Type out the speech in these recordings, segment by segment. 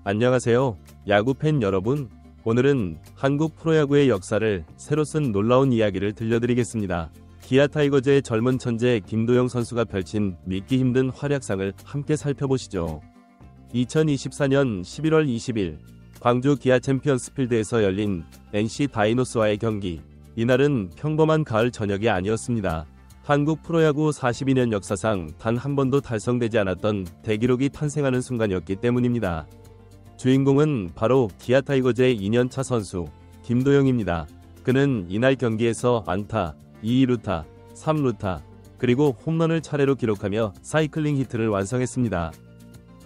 안녕하세요. 야구팬 여러분. 오늘은 한국 프로야구의 역사를 새로 쓴 놀라운 이야기를 들려드리겠습니다. 기아 타이거즈의 젊은 천재 김도영 선수가 펼친 믿기 힘든 활약상을 함께 살펴보시죠. 2024년 11월 20일 광주 기아 챔피언스필드에서 열린 NC 다이노스와의 경기. 이날은 평범한 가을 저녁이 아니었습니다. 한국 프로야구 42년 역사상 단 한 번도 달성되지 않았던 대기록이 탄생하는 순간이었기 때문입니다. 주인공은 바로 기아 타이거즈의 2년차 선수 김도영입니다. 그는 이날 경기에서 안타, 2루타, 3루타, 그리고 홈런을 차례로 기록하며 사이클링 히트를 완성했습니다.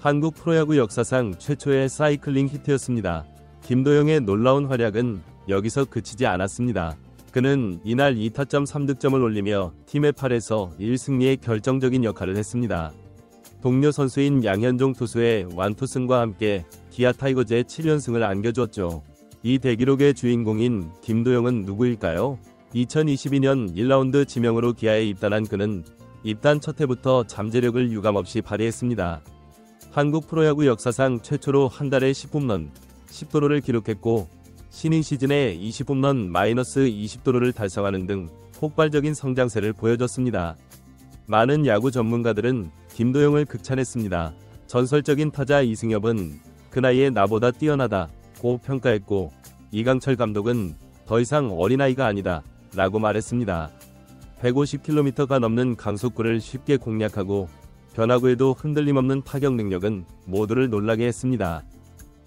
한국 프로야구 역사상 최초의 사이클링 히트였습니다. 김도영의 놀라운 활약은 여기서 그치지 않았습니다. 그는 이날 2타점 3득점을 올리며 팀의 8에서 1승리에 결정적인 역할을 했습니다. 동료 선수인 양현종 투수의 완투승과 함께 기아 타이거즈의 7연승을 안겨주었죠. 이 대기록의 주인공인 김도영은 누구일까요? 2022년 1라운드 지명으로 기아에 입단한 그는 입단 첫 해부터 잠재력을 유감없이 발휘했습니다. 한국 프로야구 역사상 최초로 한 달에 10홈런, 10도루를 기록했고 신인 시즌에 20홈런 마이너스 20도루를 달성하는 등 폭발적인 성장세를 보여줬습니다. 많은 야구 전문가들은 김도영을 극찬했습니다. 전설적인 타자 이승엽은 그 나이에 나보다 뛰어나다고 평가했고 이강철 감독은 더 이상 어린아이가 아니다 라고 말했습니다. 150km가 넘는 강속구를 쉽게 공략하고 변화구에도 흔들림 없는 타격 능력은 모두를 놀라게 했습니다.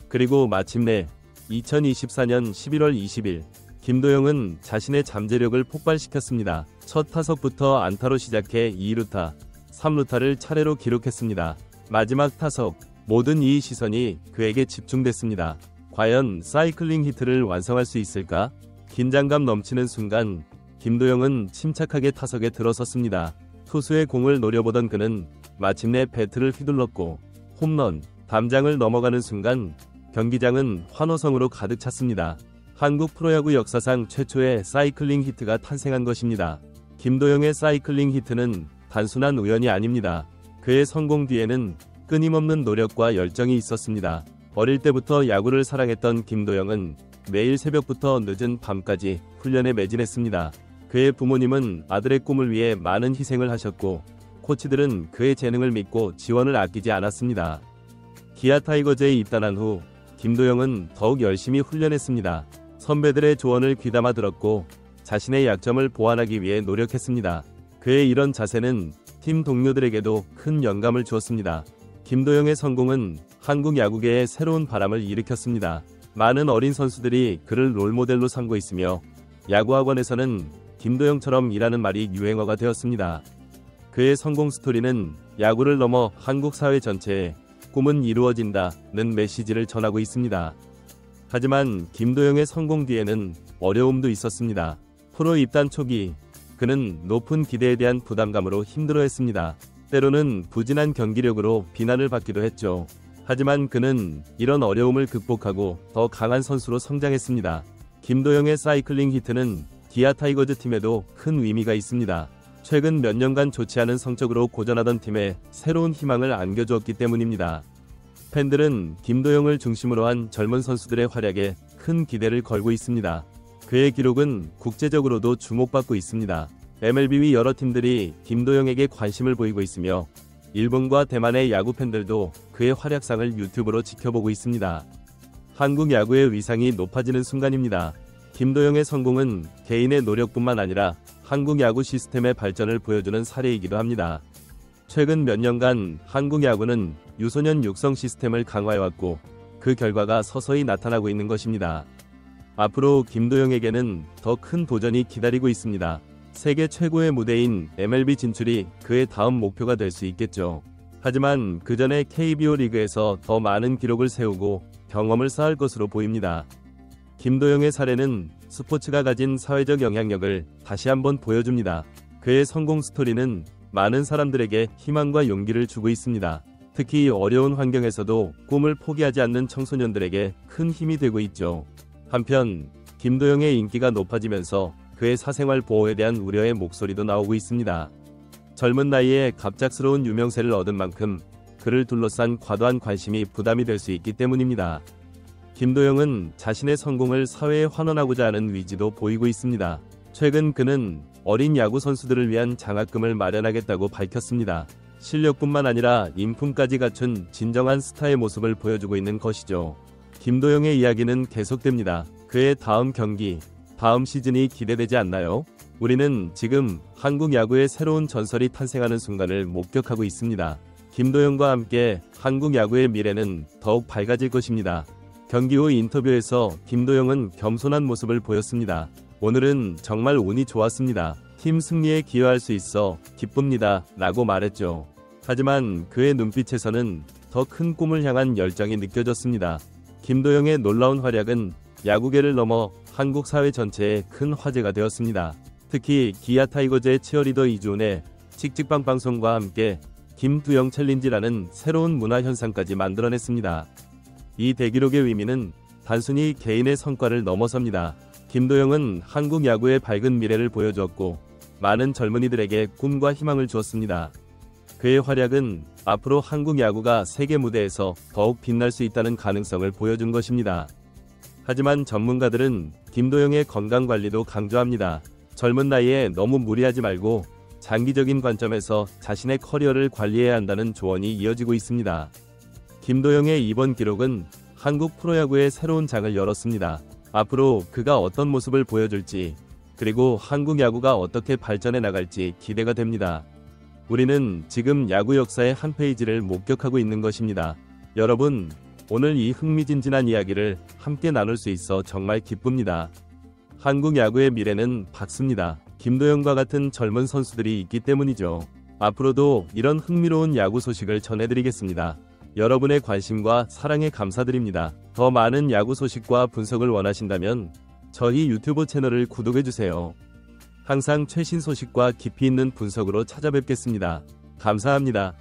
그리고 마침내 2024년 11월 20일 김도영은 자신의 잠재력을 폭발시켰습니다. 첫 타석부터 안타로 시작해 2루타, 3루타를 차례로 기록했습니다. 마지막 타석, 모든 이 시선이 그에게 집중됐습니다. 과연 사이클링 히트를 완성할 수 있을까? 긴장감 넘치는 순간 김도영은 침착하게 타석에 들어섰습니다. 투수의 공을 노려보던 그는 마침내 배트를 휘둘렀고 홈런, 담장을 넘어가는 순간 경기장은 환호성으로 가득 찼습니다. 한국 프로야구 역사상 최초의 사이클링 히트가 탄생한 것입니다. 김도영의 사이클링 히트는 단순한 우연이 아닙니다. 그의 성공 뒤에는 끊임없는 노력과 열정이 있었습니다. 어릴 때부터 야구를 사랑했던 김도영은 매일 새벽부터 늦은 밤까지 훈련에 매진했습니다. 그의 부모님은 아들의 꿈을 위해 많은 희생을 하셨고 코치들은 그의 재능을 믿고 지원을 아끼지 않았습니다. 기아 타이거즈에 입단한 후 김도영은 더욱 열심히 훈련했습니다. 선배들의 조언을 귀담아 들었고 자신의 약점을 보완하기 위해 노력했습니다. 그의 이런 자세는 팀 동료들에게도 큰 영감을 주었습니다. 김도영의 성공은 한국 야구계에 새로운 바람을 일으켰습니다. 많은 어린 선수들이 그를 롤모델로 삼고 있으며 야구학원에서는 김도영처럼 일하는 말이 유행어가 되었습니다. 그의 성공 스토리는 야구를 넘어 한국 사회 전체에 꿈은 이루어진다는 메시지를 전하고 있습니다. 하지만 김도영의 성공 뒤에는 어려움도 있었습니다. 프로 입단 초기 그는 높은 기대에 대한 부담감으로 힘들어했습니다. 때로는 부진한 경기력으로 비난을 받기도 했죠. 하지만 그는 이런 어려움을 극복하고 더 강한 선수로 성장했습니다. 김도영의 사이클링 히트는 기아 타이거즈 팀에도 큰 의미가 있습니다. 최근 몇 년간 좋지 않은 성적으로 고전하던 팀에 새로운 희망을 안겨주었기 때문입니다. 팬들은 김도영을 중심으로 한 젊은 선수들의 활약에 큰 기대를 걸고 있습니다. 그의 기록은 국제적으로도 주목받고 있습니다. MLB 여러 팀들이 김도영에게 관심을 보이고 있으며 일본과 대만의 야구 팬들도 그의 활약상을 유튜브로 지켜보고 있습니다. 한국 야구의 위상이 높아지는 순간입니다. 김도영의 성공은 개인의 노력뿐만 아니라 한국 야구 시스템의 발전을 보여주는 사례이기도 합니다. 최근 몇 년간 한국 야구는 유소년 육성 시스템을 강화해왔고 그 결과가 서서히 나타나고 있는 것입니다. 앞으로 김도영에게는 더 큰 도전이 기다리고 있습니다. 세계 최고의 무대인 MLB 진출이 그의 다음 목표가 될 수 있겠죠. 하지만 그 전에 KBO 리그에서 더 많은 기록을 세우고 경험을 쌓을 것으로 보입니다. 김도영의 사례는 스포츠가 가진 사회적 영향력을 다시 한번 보여줍니다. 그의 성공 스토리는 많은 사람들에게 희망과 용기를 주고 있습니다. 특히 어려운 환경에서도 꿈을 포기하지 않는 청소년들에게 큰 힘이 되고 있죠. 한편 김도영의 인기가 높아지면서 그의 사생활 보호에 대한 우려의 목소리도 나오고 있습니다. 젊은 나이에 갑작스러운 유명세를 얻은 만큼 그를 둘러싼 과도한 관심이 부담이 될 수 있기 때문입니다. 김도영은 자신의 성공을 사회에 환원하고자 하는 의지도 보이고 있습니다. 최근 그는 어린 야구 선수들을 위한 장학금을 마련하겠다고 밝혔습니다. 실력뿐만 아니라 인품까지 갖춘 진정한 스타의 모습을 보여주고 있는 것이죠. 김도영의 이야기는 계속됩니다. 그의 다음 경기, 다음 시즌이 기대되지 않나요? 우리는 지금 한국 야구의 새로운 전설이 탄생하는 순간을 목격하고 있습니다. 김도영과 함께 한국 야구의 미래는 더욱 밝아질 것입니다. 경기 후 인터뷰에서 김도영은 겸손한 모습을 보였습니다. 오늘은 정말 운이 좋았습니다. 팀 승리에 기여할 수 있어 기쁩니다. 라고 말했죠. 하지만 그의 눈빛에서는 더 큰 꿈을 향한 열정이 느껴졌습니다. 김도영의 놀라운 활약은 야구계를 넘어 한국 사회 전체에 큰 화제가 되었습니다. 특히 기아 타이거즈의 치어리더 이주은의 칙칙빵 방송과 함께 김두영 챌린지라는 새로운 문화 현상까지 만들어냈습니다. 이 대기록의 의미는 단순히 개인의 성과를 넘어섭니다. 김도영은 한국 야구의 밝은 미래를 보여주었고 많은 젊은이들에게 꿈과 희망을 주었습니다. 그의 활약은 앞으로 한국 야구가 세계 무대에서 더욱 빛날 수 있다는 가능성을 보여준 것입니다. 하지만 전문가들은 김도영의 건강관리도 강조합니다. 젊은 나이에 너무 무리하지 말고 장기적인 관점에서 자신의 커리어를 관리해야 한다는 조언이 이어지고 있습니다. 김도영의 이번 기록은 한국 프로야구의 새로운 장을 열었습니다. 앞으로 그가 어떤 모습을 보여줄지, 그리고 한국 야구가 어떻게 발전해 나갈지 기대가 됩니다. 우리는 지금 야구 역사의 한 페이지를 목격하고 있는 것입니다. 여러분, 오늘 이 흥미진진한 이야기를 함께 나눌 수 있어 정말 기쁩니다. 한국 야구의 미래는 밝습니다. 김도영과 같은 젊은 선수들이 있기 때문이죠. 앞으로도 이런 흥미로운 야구 소식을 전해드리겠습니다. 여러분의 관심과 사랑에 감사드립니다. 더 많은 야구 소식과 분석을 원하신다면 저희 유튜브 채널을 구독해주세요. 항상 최신 소식과 깊이 있는 분석으로 찾아뵙겠습니다. 감사합니다.